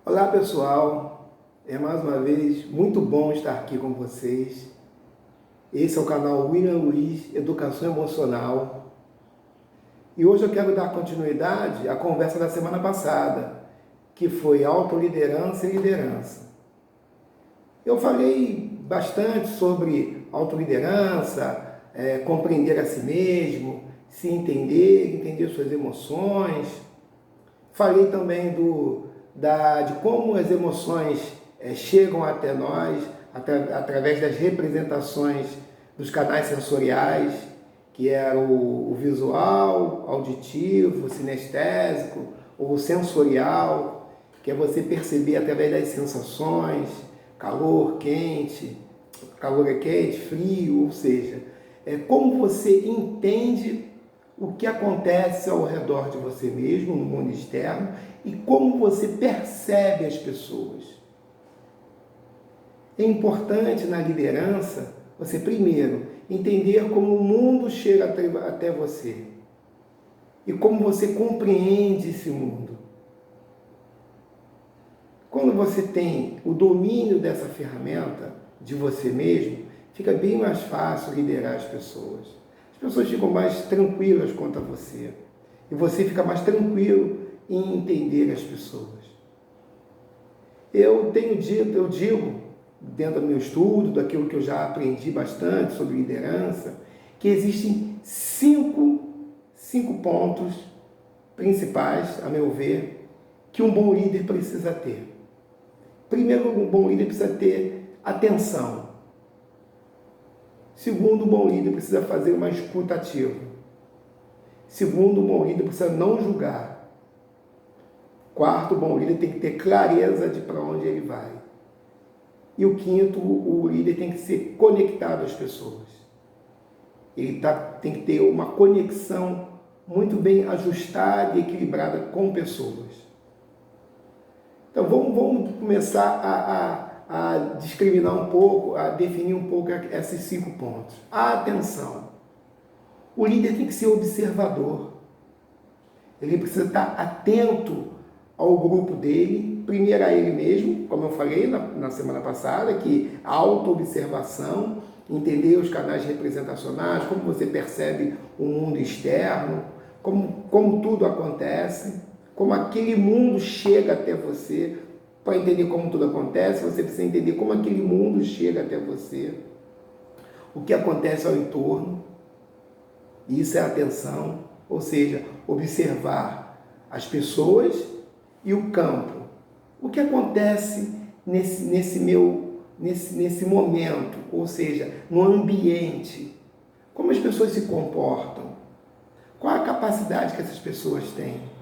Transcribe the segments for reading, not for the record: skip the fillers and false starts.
Olá pessoal, é mais uma vez muito bom estar aqui com vocês. Esse é o canal William Luiz Educação Emocional e hoje eu quero dar continuidade à conversa da semana passada, que foi autoliderança e liderança. Eu falei bastante sobre autoliderança, compreender a si mesmo, se entender, entender suas emoções. Falei também de como as emoções chegam até nós através das representações dos canais sensoriais, que era o visual, auditivo, sinestésico, ou sensorial, que é você perceber através das sensações, calor é quente, frio, ou seja, é como você entende o que acontece ao redor de você mesmo, no mundo externo, e como você percebe as pessoas. É importante na liderança você, primeiro, entender como o mundo chega até você e como você compreende esse mundo. Quando você tem o domínio dessa ferramenta de você mesmo, fica bem mais fácil liderar as pessoas. As pessoas ficam mais tranquilas quanto a você. E você fica mais tranquilo em entender as pessoas. Eu digo, dentro do meu estudo, daquilo que eu já aprendi bastante sobre liderança, que existem cinco pontos principais, a meu ver, que um bom líder precisa ter. Primeiro, um bom líder precisa ter atenção. Segundo, um bom líder precisa fazer uma escuta ativa. Segundo, um bom líder precisa não julgar. Quarto, o bom líder tem que ter clareza de para onde ele vai. E o quinto, o líder tem que ser conectado às pessoas. Ele tem que ter uma conexão muito bem ajustada e equilibrada com pessoas. Então vamos começar a discriminar um pouco, a definir um pouco esses 5 pontos. A atenção. O líder tem que ser observador. Ele precisa estar atento ao grupo dele, primeiro a ele mesmo, como eu falei na semana passada, que a auto-observação, entender os canais representacionais, como você percebe o mundo externo, como tudo acontece, como aquele mundo chega até você. Para entender como tudo acontece, você precisa entender como aquele mundo chega até você, o que acontece ao entorno. Isso é atenção, ou seja, observar as pessoas e o campo. O que acontece nesse momento, ou seja, no ambiente. Como as pessoas se comportam. Qual a capacidade que essas pessoas têm.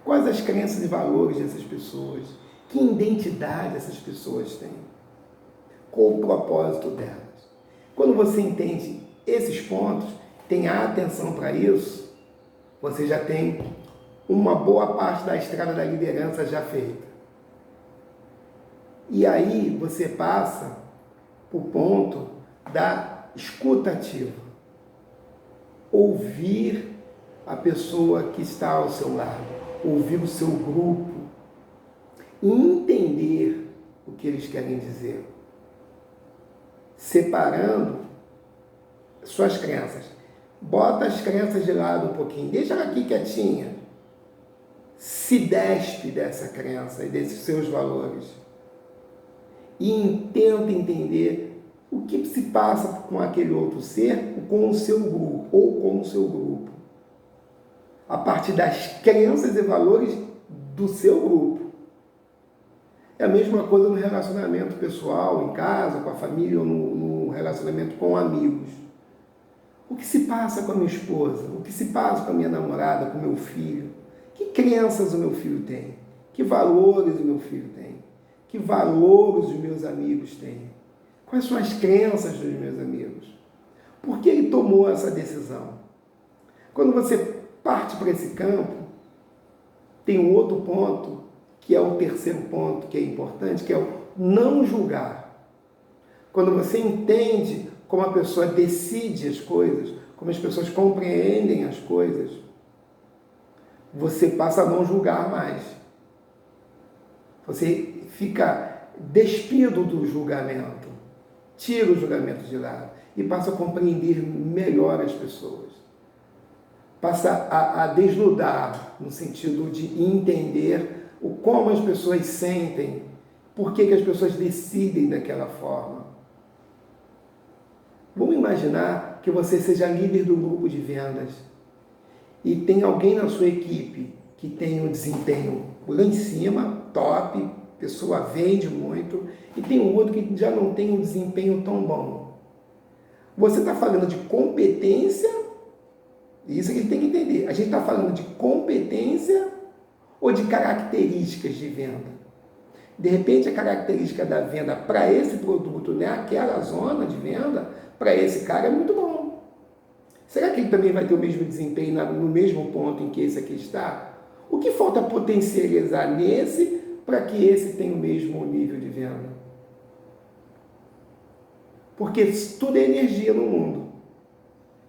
Quais as crenças e valores dessas pessoas? Que identidade essas pessoas têm? Qual o propósito delas? Quando você entende esses pontos, tem a atenção para isso, você já tem uma boa parte da estrada da liderança já feita. E aí você passa para o ponto da escuta ativa. Ouvir a pessoa que está ao seu lado. Ouvir o seu grupo e entender o que eles querem dizer, separando suas crenças. Bota as crenças de lado um pouquinho, deixa ela aqui quietinha, se despe dessa crença e desses seus valores e tenta entender o que se passa com aquele outro ser, com o seu grupo ou com o seu grupo. A partir das crenças e valores do seu grupo. É a mesma coisa no relacionamento pessoal, em casa, com a família, ou no relacionamento com amigos. O que se passa com a minha esposa? O que se passa com a minha namorada, com o meu filho? Que crenças o meu filho tem? Que valores o meu filho tem? Que valores os meus amigos têm? Quais são as crenças dos meus amigos? Por que ele tomou essa decisão? Quando você parte para esse campo, tem um outro ponto, que é o terceiro ponto, que é importante, que é o não julgar. Quando você entende como a pessoa decide as coisas, como as pessoas compreendem as coisas, você passa a não julgar mais. Você fica despido do julgamento, tira o julgamento de lado e passa a compreender melhor as pessoas. Passa a desnudar, no sentido de entender como as pessoas sentem, por que as pessoas decidem daquela forma. Vamos imaginar que você seja líder do grupo de vendas e tem alguém na sua equipe que tem um desempenho lá em cima, top, pessoa vende muito, e tem um outro que já não tem um desempenho tão bom. Você está falando de competência, isso que ele tem que entender. A gente está falando de competência ou de características de venda? De repente, a característica da venda para esse produto, né, aquela zona de venda, para esse cara é muito bom. Será que ele também vai ter o mesmo desempenho no mesmo ponto em que esse aqui está? O que falta potencializar nesse para que esse tenha o mesmo nível de venda? Porque tudo é energia no mundo.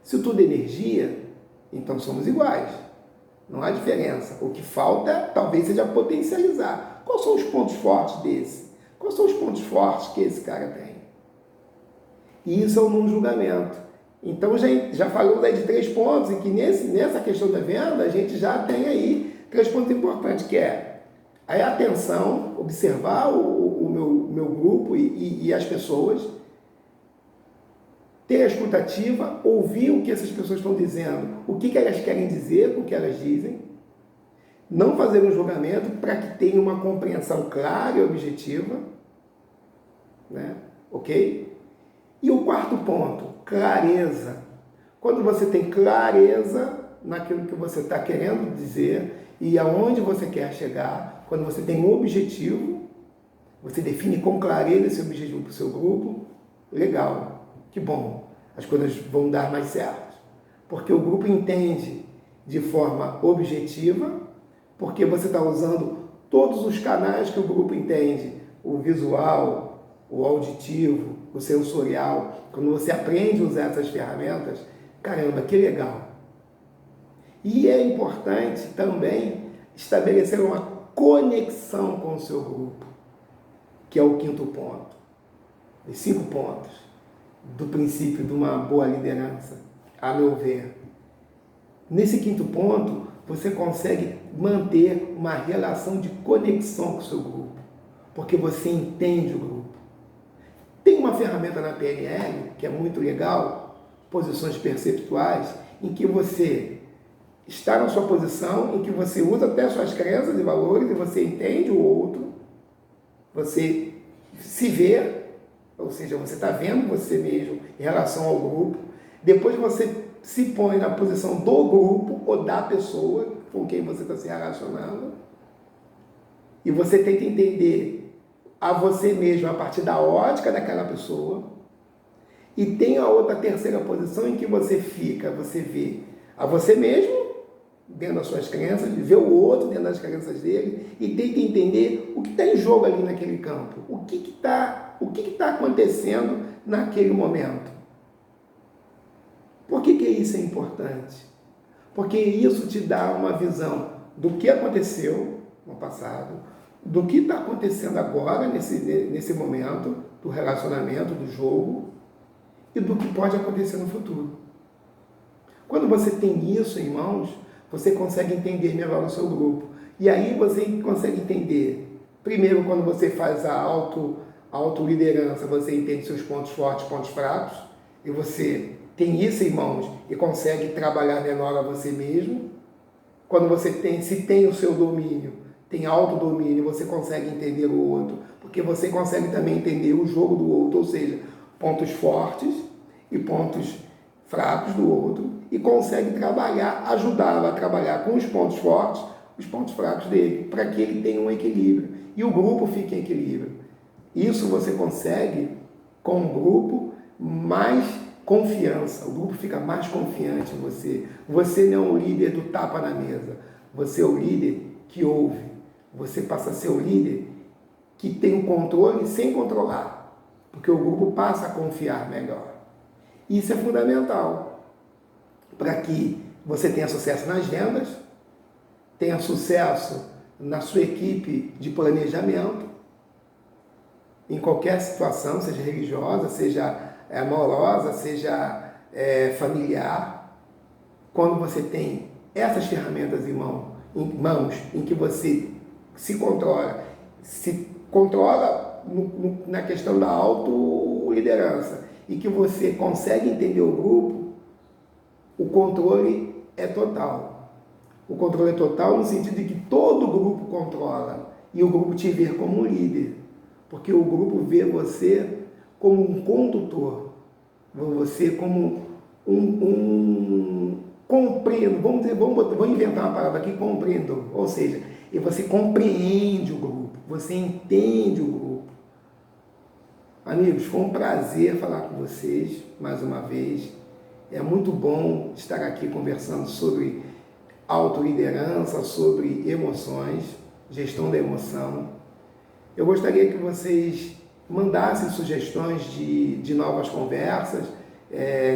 Se tudo é energia, então somos iguais. Não há diferença. O que falta talvez seja potencializar. Quais são os pontos fortes desse? Quais são os pontos fortes que esse cara tem? E isso é um não julgamento. Então já falamos aí de 3 pontos, e que nessa questão da venda a gente já tem aí 3 pontos importantes, que é a atenção, observar o meu grupo e as pessoas, ter a escutativa, ouvir o que essas pessoas estão dizendo, o que elas querem dizer com o que elas dizem, não fazer um julgamento para que tenha uma compreensão clara e objetiva, né? Ok? E o 4º ponto, clareza. Quando você tem clareza naquilo que você está querendo dizer e aonde você quer chegar, quando você tem um objetivo, você define com clareza esse objetivo para o seu grupo, legal, que bom, as coisas vão dar mais certo. Porque o grupo entende de forma objetiva, porque você está usando todos os canais que o grupo entende, o visual, o auditivo, o sensorial. Quando você aprende a usar essas ferramentas, caramba, que legal. E é importante também estabelecer uma conexão com o seu grupo, que é o 5º ponto. Os 5 pontos do princípio de uma boa liderança, a meu ver. Nesse 5º ponto, você consegue manter uma relação de conexão com o seu grupo, porque você entende o grupo. Tem uma ferramenta na PNL que é muito legal, posições perceptuais, em que você está na sua posição, em que você usa até suas crenças e valores e você entende o outro, você se vê, ou seja, você está vendo você mesmo em relação ao grupo, depois você se põe na posição do grupo ou da pessoa com quem você está se relacionando e você tenta entender a você mesmo a partir da ótica daquela pessoa. E tem a outra 3ª posição em que você vê a você mesmo dentro das suas crenças, vê o outro dentro das crenças dele e tenta entender o que está em jogo ali naquele campo, o que está acontecendo naquele momento. Por que isso é importante? Porque isso te dá uma visão do que aconteceu no passado, do que está acontecendo agora, nesse momento, do relacionamento, do jogo, e do que pode acontecer no futuro. Quando você tem isso em mãos, você consegue entender melhor o seu grupo. E aí você consegue entender, primeiro, quando você faz a autoliderança, você entende seus pontos fortes, pontos fracos, e você tem isso em mãos e consegue trabalhar melhor a você mesmo. Quando você tem o seu domínio, tem autodomínio, você consegue entender o outro, porque você consegue também entender o jogo do outro, ou seja, pontos fortes e pontos fracos do outro, e consegue ajudá-lo a trabalhar com os pontos fortes, os pontos fracos dele, para que ele tenha um equilíbrio e o grupo fique em equilíbrio. Isso você consegue com um grupo mais confiança, o grupo fica mais confiante em você. Você não é o líder do tapa na mesa, você é o líder que ouve, você passa a ser o líder que tem o controle sem controlar, porque o grupo passa a confiar melhor. Isso é fundamental para que você tenha sucesso nas vendas, tenha sucesso na sua equipe de planejamento, em qualquer situação, seja religiosa, seja amorosa, seja familiar. Quando você tem essas ferramentas em mãos, em que você se controla na questão da autoliderança e que você consegue entender o grupo, o controle é total. O controle é total no sentido de que todo o grupo controla e o grupo te vê como um líder, porque o grupo vê você como um condutor, você como compreendo, vamos inventar uma palavra aqui, compreendo, ou seja, e você compreende o grupo, você entende o grupo. Amigos, foi um prazer falar com vocês mais uma vez. É muito bom estar aqui conversando sobre autoliderança, sobre emoções, gestão da emoção. Eu gostaria que vocês mandassem sugestões de novas conversas.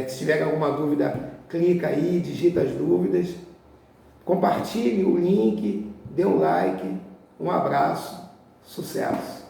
Se tiver alguma dúvida, clica aí, digita as dúvidas. Compartilhe o link, dê um like. Um abraço, sucesso!